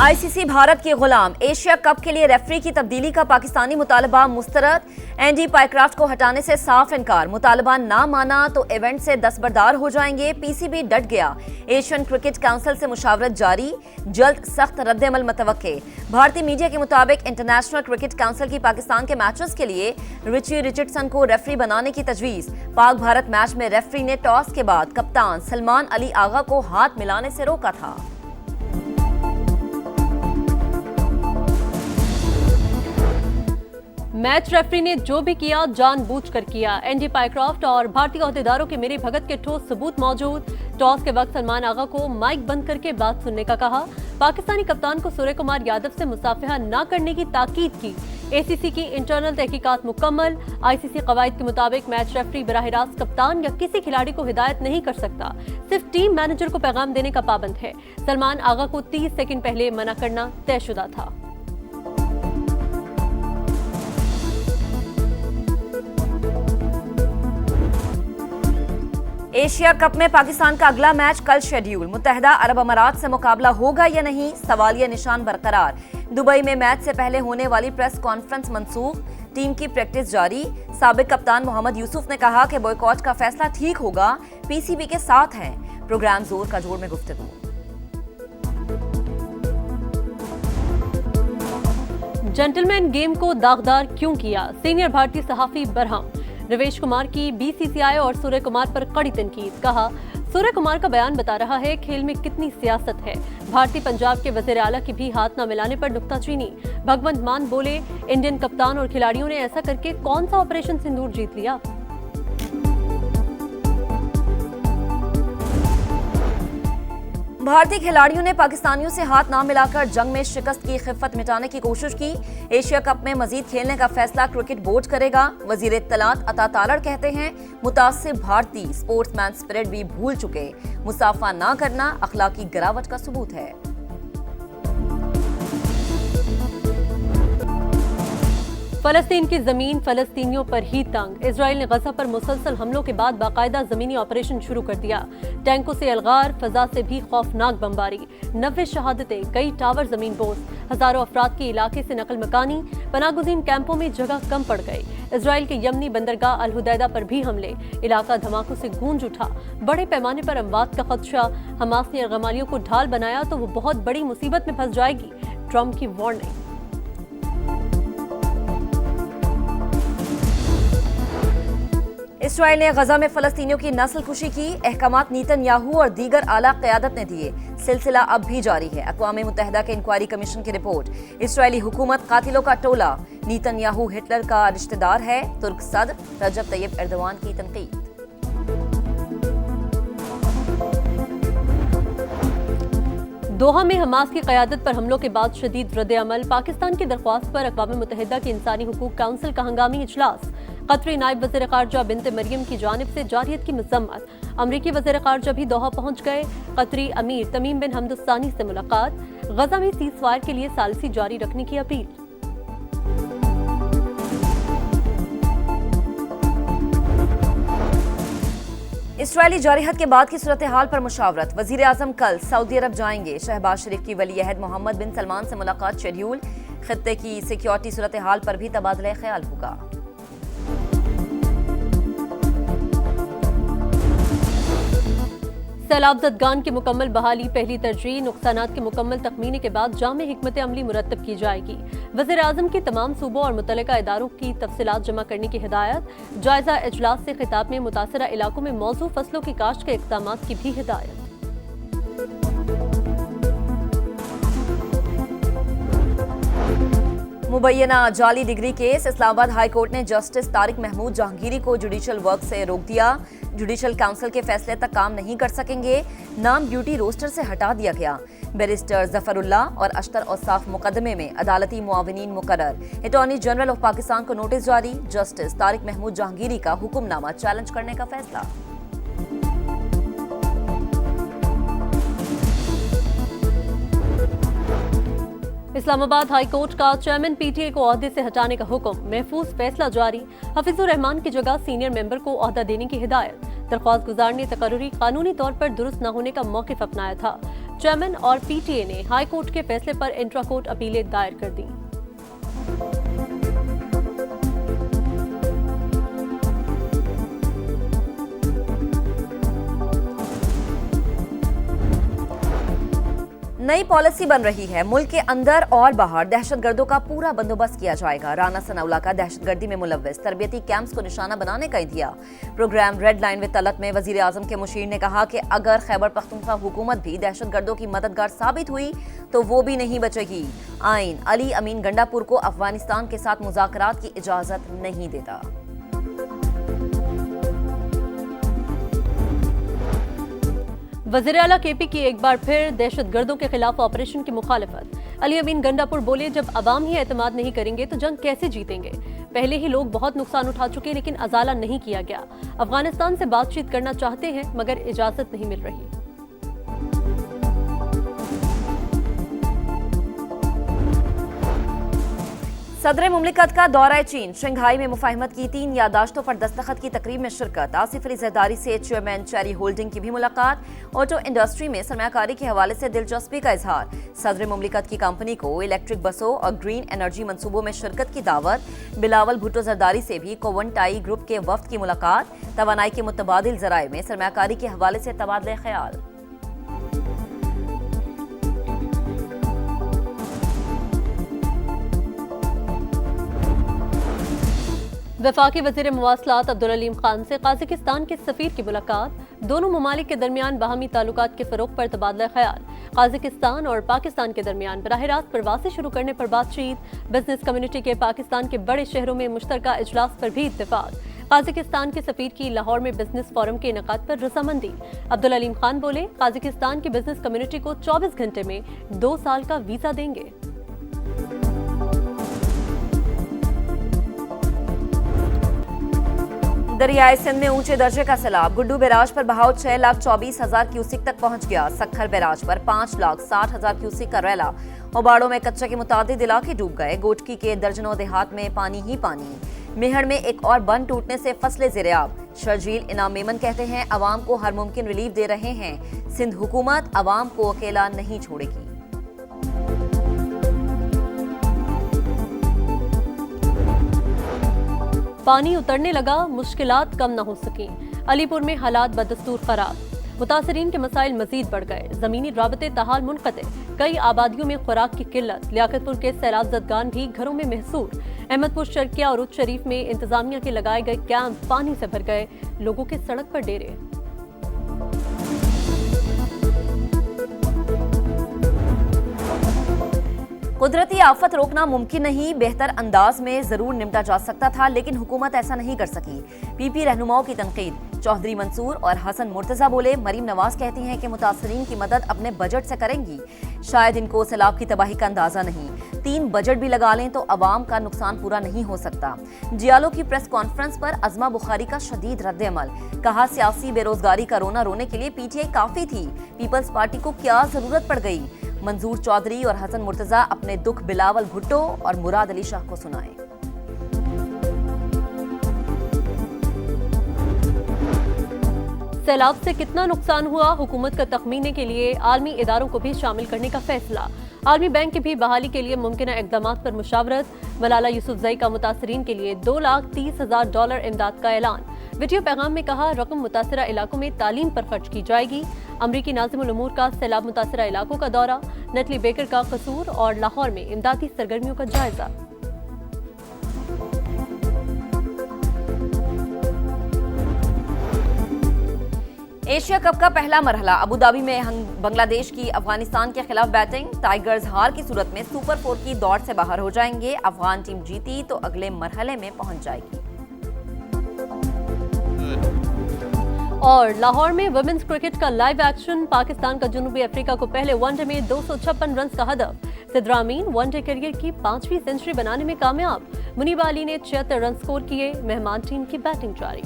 ICC Bharat के गुलाम, Asia cup के लिए रेफरी की तब्दीली का पाकिस्तानी मुतालबा मुस्तरद। एंडी पाइक्राफ्ट को हटाने से साफ इनकार, मुतालबा ना माना तो इवेंट से दस्तबरदार हो जाएंगे। पीसीबी डट गया, एशियन क्रिकेट काउंसिल से मुशावरत जारी, जल्द सख्त रद्द-ए-अमल मुतवक्के। भारतीय मीडिया के मुताबिक इंटरनेशनल क्रिकेट काउंसिल की पाकिस्तान के मैचेस के लिए रिची रिचर्डसन को रेफरी बनाने की तजवीज। पाक भारत मैच में रेफरी ने टॉस के बाद कप्तान सलमान अली आगा को हाथ मिलाने से रोका था। मैच रेफरी ने जो भी किया जानबूझकर किया। एंडी पाइक्राफ्ट और भारतीय ओहदेदारों के मेरी भगत के ठोस सबूत मौजूद। टॉस के वक्त सलमान आगा को माइक बंद करके बात सुनने का कहा। पाकिस्तानी कप्तान को सूर्य कुमार यादव से मुसाफिहा न करने की ताकीद की। एसीसी की इंटरनल तहकीकात मुकम्मल। आईसीसी कवायद के मुताबिक मैच रेफरी बराह रास्त कप्तान या किसी खिलाड़ी को हिदायत नहीं कर सकता, सिर्फ टीम मैनेजर को पैगाम देने का पाबंद है। सलमान आगा को 30 सेकंड पहले मना करना तयशुदा था। एशिया कप में पाकिस्तान का अगला मैच कल शेड्यूल। मुत्तहिदा अरब अमारात से मुकाबला होगा या नहीं, सवालिया निशान बरकरार। दुबई में मैच से पहले होने वाली प्रेस कॉन्फ्रेंस मंसूख, टीम की प्रैक्टिस जारी। साबिक कप्तान मोहम्मद यूसुफ ने कहा कि बॉयकॉट का फैसला ठीक होगा, पीसीबी के साथ हैं। प्रोग्राम जोर का जोर में गुफ्तगू। जेंटलमैन गेम को दागदार क्यों किया, सीनियर भारतीय सहाफी बरहम। रवेश कुमार की बीसीसीआई और सूर्य कुमार पर कड़ी तनकीद। कहा, सूर्य कुमार का बयान बता रहा है खेल में कितनी सियासत है। भारतीय पंजाब के वजीर आला की भी हाथ न मिलाने पर नुक्ताचीनी। भगवंत मान बोले, इंडियन कप्तान और खिलाड़ियों ने ऐसा करके कौन सा ऑपरेशन सिंदूर जीत लिया। भारतीय खिलाड़ियों ने पाकिस्तानियों से हाथ ना मिलाकर जंग में शिकस्त की खिफ़त मिटाने की कोशिश की। एशिया कप में मजीद खेलने का फैसला क्रिकेट बोर्ड करेगा। वजीर इत्तलात अता तालड़ कहते हैं, मुतासिब भारतीय स्पोर्ट्समैन स्पिरिट भी भूल चुके, मुसाफा ना करना अखलाकी गिरावट का सबूत है। फलस्तीन की जमीन फलस्तीनियों पर ही तंग। इजराइल ने गजा पर मुसलसल हमलों के बाद बाकायदा जमीनी ऑपरेशन शुरू कर दिया। टैंकों से अलगार, फजा से भी खौफनाक बमबारी, 90 शहादतें, कई टावर जमीन बोझ, हजारों अफराद के इलाके से नकल मकानी। पनागुज़ीन कैंपों में जगह कम पड़ गई। इजराइल के यमनी बंदरगाह अल हुदैदा पर भी हमले, इलाका धमाकों से गूंज उठा। बड़े पैमाने पर अमवात का खदशा। हमास ने यरगमालियों को ढाल बनाया तो वो बहुत बड़ी मुसीबत में फंस जाएगी, ट्रंप की वार्निंग। इसराइल ने गजा में फलस्तीनियों की नस्लकुशी की अहकामात नेतन्याहू और दीगर आला क़यादत ने दिए। सिलसिला अब भी जारी है। अक़वाम मुत्तहिदा के इंक्वायरी कमीशन की रिपोर्ट। इसराइली हुकूमत कातिलों का टोला, नेतन्याहू हिटलर का रिश्तेदार है। तुर्क सदर रजब तैयब एर्दोगान की तनकीद। दोहा में हमास की क़यादत पर हमलों के बाद शदीद रद्द-ए-अमल। पाकिस्तान की दरख्वास्त पर अक़वाम मुत्तहिदा की इंसानी हुकूक काउंसिल का हंगामी इजलास। कतरी नायब वज़ीर ख़ारजा बिन्ते मरियम की जानिब से जारियत की मज़म्मत। अमरीकी वज़ीर ख़ारजा भी दोहा पहुंच गए। कतरी अमीर तमीम बिन हमद सानी से मुलाकात। गजा में सीज़फायर के लिए सालिसी जारी रखने की अपील। इसराइली जारहत के बाद की सूरत हाल पर मुशावरत। वजीर आजम कल सऊदी अरब जाएंगे। शहबाज शरीफ की वली अहद मोहम्मद बिन सलमान से मुलाकात शेड्यूल। खित्ते की सिक्योरिटी सूरत हाल पर भी तबादला ख्याल होगा। सैलाब ज़दगान की मुकम्मल बहाली पहली तरजीह। नुकसानात के मुकम्मल तखमीने के बाद जामे हिकमत अमली मुरतब की जाएगी। वज़ीर आज़म की तमाम सूबों और मुतल्लिका इदारों की तफसीलात जमा करने की हिदायत। जायजा इजलास से खिताब में मुतासरा इलाकों में मौजूद फसलों की काश्त के इक़दामात की भी हिदायत। मुबैना जाली degree case. Islamabad high court ने जस्टिस तारिक महमूद जहांगीरी को जुडिशल वर्क से रोक दिया। जुडिशल काउंसिल के फैसले तक काम नहीं कर सकेंगे। नाम ड्यूटी रोस्टर से हटा दिया गया। बैरिस्टर जफरुल्लाह और अश्तर औसाफ मुकदमे में अदालती मुआविनीन मुकर्रर। अटॉर्नी जनरल ऑफ पाकिस्तान को नोटिस जारी। जस्टिस तारिक महमूद जहांगीरी का हुक्मनामा चैलेंज करने का फैसला। इस्लामाबाद हाई कोर्ट का चेयरमैन पीटीए को ओहदे से हटाने का हुक्म। महफूज फैसला जारी। हफीजुर रहमान की जगह सीनियर मेंबर को ओहदा देने की हिदायत। दरख्वास्त गुजार ने तकर्रुरी कानूनी तौर पर दुरुस्त न होने का मौक़िफ़ अपनाया था। चेयरमैन और पीटीए ने हाई कोर्ट के फैसले पर इंट्रा कोर्ट अपीलें दायर कर दी। नई पॉलिसी बन रही है। मुल्क के अंदर और बाहर दहशतगर्दों का पूरा बंदोबस्त किया जाएगा। राना सनाउल्लाह का दहशतगर्दी में मुलव्वस तरबियती कैंप्स को निशाना बनाने का इंदिया। Programme red line with Talat में वजीर आजम के मुशीर ने कहा कि अगर खैबर पख्तूनख्वा हुकूमत भी दहशतगर्दों की मददगार साबित हुई तो वो भी नहीं बचेगी। आइन अली अमीन गंडापुर को अफगानिस्तान के साथ मुज़ाकरात की इजाजत नहीं देता। वज़ीर आला केपी की एक बार फिर दहशतगर्दों के खिलाफ ऑपरेशन की मुखालिफत। अली अमीन गंडापुर बोले, जब अवाम ही एतमाद नहीं करेंगे तो जंग कैसे जीतेंगे। पहले ही लोग बहुत नुकसान उठा चुके लेकिन अजाला नहीं किया गया। अफगानिस्तान से बातचीत करना चाहते हैं मगर इजाजत नहीं मिल रही। सदर मुमलिकत का दौरा चीन। शंघाई में मुफाहिमत की 3 यादाश्तों पर दस्तखत की तकरीब में शिरकत। आसिफ अली जरदारी से चेयरमैन चेरी होल्डिंग की भी मुलाकात। ऑटो इंडस्ट्री में सरमायाकारी के हवाले से दिलचस्पी का इजहार। सदर मुमलिकत की कंपनी को इलेक्ट्रिक बसों और ग्रीन एनर्जी मंसूबों में शिरकत की दावत। बिलावल भुट्टो जरदारी से भी कोवंटाई ग्रुप के वफ्द की मुलाकात। तवानाई के मुतबादिल जराए में सरमायाकारी के हवाले से तबादले ख्याल। वफाकी वज़ीर मवासलात अब्दुल अलीम खान से काज़ाकिस्तान के सफ़ीर की मुलाकात। दोनों ममालिक के दरमियान बाहमी ताल्लुकात के फ़रोग़ पर तबादला ख्याल। काज़ाकिस्तान और पाकिस्तान के दरमियान बराह रास्त प्रवासी शुरू करने पर बातचीत। बिजनेस कम्युनिटी के पाकिस्तान के बड़े शहरों में मुश्तरका इजलास पर भी इत्तेफाक। काज़ाकिस्तान के सफ़ीर की लाहौर में बिजनेस फोरम के इनेकाद पर रजामंदी। अब्दुल अलीम खान बोले, काज़ाकिस्तान की बिजनेस कम्युनिटी को 24 घंटे में 2 साल का वीज़ा देंगे। दरियाए सिंध में ऊंचे दर्जे का सैलाब। गुड्डू बैराज पर बहाव 6,24,000 क्यूसिक तक पहुंच गया। सक्खर बैराज पर 5,60,000 क्यूसिक का रैला। ओबाड़ों में कच्चे के मुतादिद इलाके डूब गए। गोटकी के दर्जनों देहात में पानी ही पानी। मेहड़ में एक और बंद टूटने से फसलें ज़ेर-ए-आब। शर्जील इनाम मेमन कहते हैं, अवाम को हर मुमकिन रिलीफ दे रहे हैं। सिंध हुकूमत अवाम को अकेला नहीं छोड़ेगी। पानी उतरने लगा, मुश्किलात कम न हो सकी। अलीपुर में हालात बदस्तूर खराब। मुतासरीन के मसाइल मजीद बढ़ गए। जमीनी राबते ताहाल मुनक़ते। कई आबादियों में खुराक की किल्लत। लियाकतपुर के सैलाब ज़दगान भी घरों में महसूर। अहमदपुर शर्किया और उच्च शरीफ में इंतजामिया के लगाए गए कैंप पानी से भर गए। लोगों के सड़क पर डेरे। कुदरती आफत रोकना मुमकिन नहीं। बेहतर अंदाज में जरूर निपटा जा सकता था लेकिन हुकूमत ऐसा नहीं कर सकी। पीपी रहनुमाओं की तनकीद। चौधरी मंसूर और हसन मुर्तजा बोले, मरीम नवाज कहती हैं कि मुतासरीन की मदद अपने बजट से करेंगी। शायद इनको सैलाब की तबाही का अंदाजा नहीं। 3 बजट भी लगा लें तो अवाम का नुकसान पूरा नहीं हो सकता। जियालो की प्रेस कॉन्फ्रेंस पर अजमा बुखारी का शदीद रद्द-ए-अमल। कहा, सियासी बेरोजगारी का रोना रोने के लिए पीटीआई काफी थी। पीपल्स पार्टी को क्या जरूरत पड़ गई। मंजूर चौधरी और हसन मुर्तजा अपने दुख बिलावल भुट्टो और मुराद अली शाह को सुनाए। सैलाब से कितना नुकसान हुआ, हुकूमत का तखमीने के लिए आलमी इदारों को भी शामिल करने का फैसला। आलमी बैंक की भी बहाली के लिए मुमकिना इक़दामात पर मुशावरत। मलाला यूसुफजई का मुतासरीन के लिए $2,30,000 इमदाद का ऐलान। वीडियो पैगाम में कहा, रकम मुतासरा इलाकों में तालीम पर खर्च की जाएगी। अमरीकी नाज़िमुल उमूर का सैलाब मुतासरा इलाकों का दौरा। नटली बेकर का कसूर और लाहौर में इमदादी सरगर्मियों का जायजा। एशिया कप का पहला मरहला। अबू धाबी में बांग्लादेश की अफगानिस्तान के खिलाफ बैटिंग। टाइगर्स हार की सूरत में सुपर 4 की दौड़ से बाहर हो जाएंगे। अफगान टीम जीती तो अगले मरहले में पहुंच जाएगी। और लाहौर में वुमेन्स क्रिकेट का लाइव एक्शन। पाकिस्तान का जनूबी अफ्रीका को पहले वनडे में 256 रन का हदफ। सिद्रा अमीन वनडे करियर की 5वीं सेंचुरी बनाने में कामयाब। मुनीबा अली ने 76 रन स्कोर किए। मेहमान टीम की बैटिंग जारी।